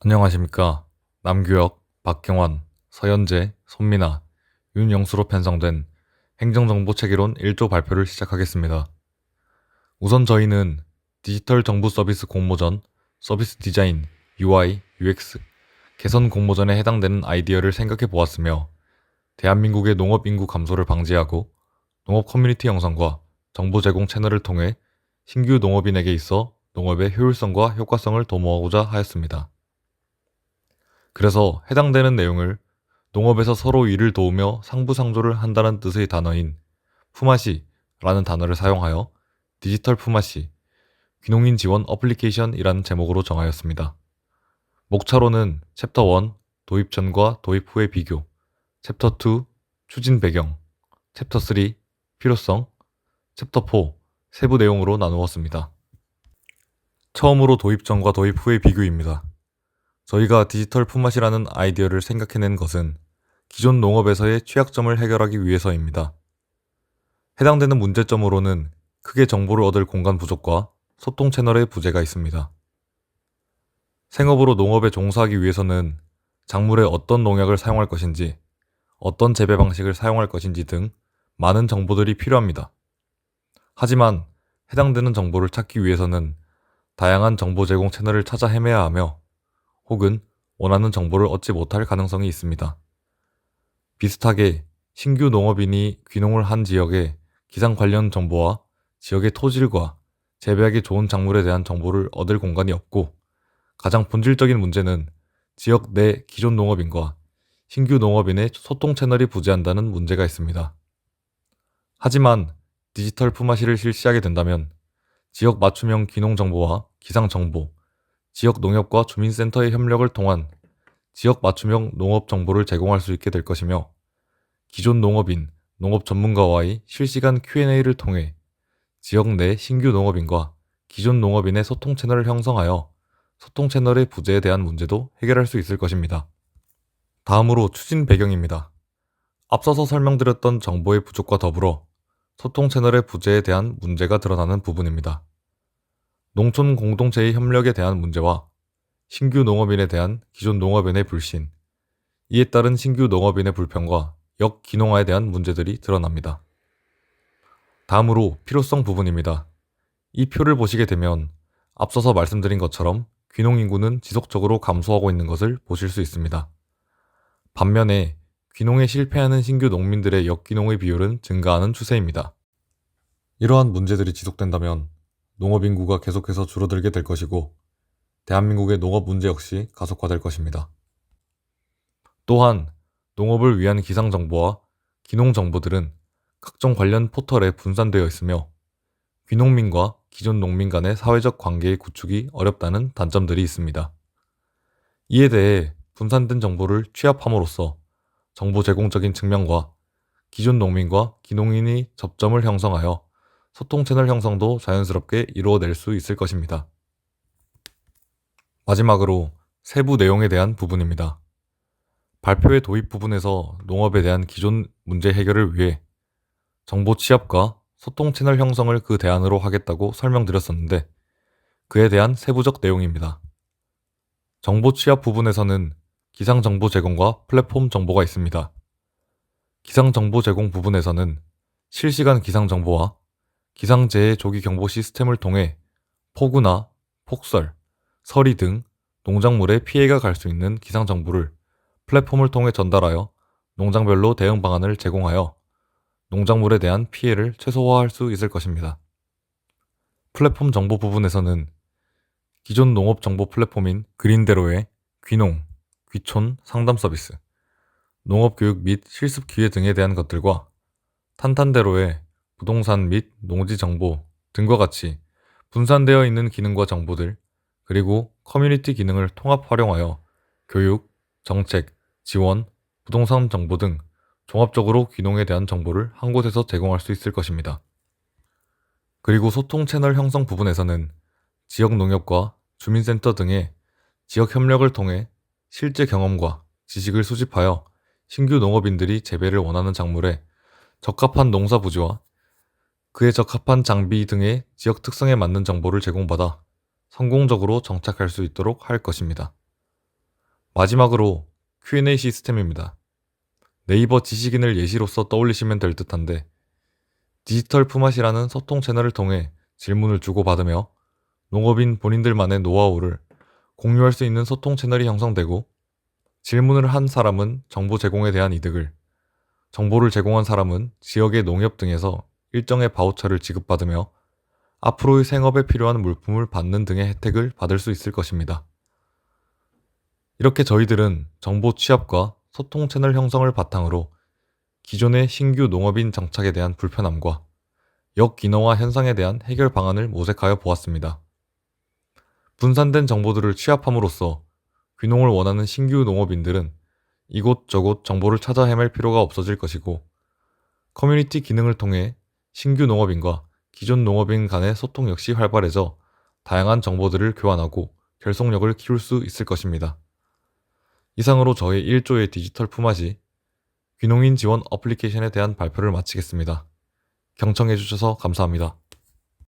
안녕하십니까. 남규혁, 박경환, 서현재, 손민아, 윤영수로 편성된 행정정보 체계론 1조 발표를 시작하겠습니다. 우선 저희는 디지털 정부 서비스 공모전, 서비스 디자인, UI, UX, 개선 공모전에 해당되는 아이디어를 생각해 보았으며, 대한민국의 농업 인구 감소를 방지하고 농업 커뮤니티 형성과 정보 제공 채널을 통해 신규 농업인에게 있어 농업의 효율성과 효과성을 도모하고자 하였습니다. 그래서 해당되는 내용을 농업에서 서로 일을 도우며 상부상조를 한다는 뜻의 단어인 품앗이라는 단어를 사용하여 디지털 품앗이, 귀농인 지원 어플리케이션이라는 제목으로 정하였습니다. 목차로는 챕터 1, 도입 전과 도입 후의 비교, 챕터 2, 추진 배경, 챕터 3, 필요성, 챕터 4, 세부 내용으로 나누었습니다. 처음으로 도입 전과 도입 후의 비교입니다. 저희가 디지털 품앗이라는 아이디어를 생각해낸 것은 기존 농업에서의 취약점을 해결하기 위해서입니다. 해당되는 문제점으로는 크게 정보를 얻을 공간 부족과 소통 채널의 부재가 있습니다. 생업으로 농업에 종사하기 위해서는 작물에 어떤 농약을 사용할 것인지, 어떤 재배 방식을 사용할 것인지 등 많은 정보들이 필요합니다. 하지만 해당되는 정보를 찾기 위해서는 다양한 정보 제공 채널을 찾아 헤매야 하며, 혹은 원하는 정보를 얻지 못할 가능성이 있습니다. 비슷하게 신규 농업인이 귀농을 한 지역의 기상 관련 정보와 지역의 토질과 재배하기 좋은 작물에 대한 정보를 얻을 공간이 없고, 가장 본질적인 문제는 지역 내 기존 농업인과 신규 농업인의 소통 채널이 부재한다는 문제가 있습니다. 하지만 디지털 품앗이를 실시하게 된다면 지역 맞춤형 귀농 정보와 기상 정보, 지역 농협과 주민센터의 협력을 통한 지역 맞춤형 농업 정보를 제공할 수 있게 될 것이며, 기존 농업인, 농업 전문가와의 실시간 Q&A를 통해 지역 내 신규 농업인과 기존 농업인의 소통 채널을 형성하여 소통 채널의 부재에 대한 문제도 해결할 수 있을 것입니다. 다음으로 추진 배경입니다. 앞서서 설명드렸던 정보의 부족과 더불어 소통 채널의 부재에 대한 문제가 드러나는 부분입니다. 농촌 공동체의 협력에 대한 문제와 신규 농업인에 대한 기존 농업인의 불신, 이에 따른 신규 농업인의 불평과 역귀농화에 대한 문제들이 드러납니다. 다음으로 필요성 부분입니다. 이 표를 보시게 되면 앞서서 말씀드린 것처럼 귀농 인구는 지속적으로 감소하고 있는 것을 보실 수 있습니다. 반면에 귀농에 실패하는 신규 농민들의 역귀농의 비율은 증가하는 추세입니다. 이러한 문제들이 지속된다면 농업 인구가 계속해서 줄어들게 될 것이고, 대한민국의 농업 문제 역시 가속화될 것입니다. 또한 농업을 위한 기상 정보와 귀농 정보들은 각종 관련 포털에 분산되어 있으며 귀농민과 기존 농민 간의 사회적 관계의 구축이 어렵다는 단점들이 있습니다. 이에 대해 분산된 정보를 취합함으로써 정보 제공적인 측면과 기존 농민과 귀농인이 접점을 형성하여 소통 채널 형성도 자연스럽게 이루어낼 수 있을 것입니다. 마지막으로 세부 내용에 대한 부분입니다. 발표의 도입 부분에서 농업에 대한 기존 문제 해결을 위해 정보 취합과 소통 채널 형성을 그 대안으로 하겠다고 설명드렸었는데, 그에 대한 세부적 내용입니다. 정보 취합 부분에서는 기상 정보 제공과 플랫폼 정보가 있습니다. 기상 정보 제공 부분에서는 실시간 기상 정보와 기상재해 조기 경보 시스템을 통해 폭우나 폭설, 서리 등 농작물에 피해가 갈 수 있는 기상 정보를 플랫폼을 통해 전달하여 농장별로 대응 방안을 제공하여 농작물에 대한 피해를 최소화할 수 있을 것입니다. 플랫폼 정보 부분에서는 기존 농업 정보 플랫폼인 그린대로의 귀농, 귀촌 상담 서비스, 농업 교육 및 실습 기회 등에 대한 것들과 탄탄대로의 부동산 및 농지 정보 등과 같이 분산되어 있는 기능과 정보들, 그리고 커뮤니티 기능을 통합 활용하여 교육, 정책, 지원, 부동산 정보 등 종합적으로 귀농에 대한 정보를 한 곳에서 제공할 수 있을 것입니다. 그리고 소통 채널 형성 부분에서는 지역 농협과 주민센터 등의 지역 협력을 통해 실제 경험과 지식을 수집하여 신규 농업인들이 재배를 원하는 작물에 적합한 농사 부지와 그에 적합한 장비 등의 지역 특성에 맞는 정보를 제공받아 성공적으로 정착할 수 있도록 할 것입니다. 마지막으로 Q&A 시스템입니다. 네이버 지식인을 예시로서 떠올리시면 될 듯한데 디지털 품앗이라는 소통 채널을 통해 질문을 주고받으며 농업인 본인들만의 노하우를 공유할 수 있는 소통 채널이 형성되고 질문을 한 사람은 정보 제공에 대한 이득을, 정보를 제공한 사람은 지역의 농협 등에서 일정의 바우처를 지급받으며 앞으로의 생업에 필요한 물품을 받는 등의 혜택을 받을 수 있을 것입니다. 이렇게 저희들은 정보 취합과 소통 채널 형성을 바탕으로 기존의 신규 농업인 정착에 대한 불편함과 역인허화 현상에 대한 해결 방안을 모색하여 보았습니다. 분산된 정보들을 취합함으로써 귀농을 원하는 신규 농업인들은 이곳저곳 정보를 찾아 헤맬 필요가 없어질 것이고, 커뮤니티 기능을 통해 신규 농업인과 기존 농업인 간의 소통 역시 활발해져 다양한 정보들을 교환하고 결속력을 키울 수 있을 것입니다. 이상으로 저의 1조의 디지털 품앗이 귀농인 지원 어플리케이션에 대한 발표를 마치겠습니다. 경청해주셔서 감사합니다.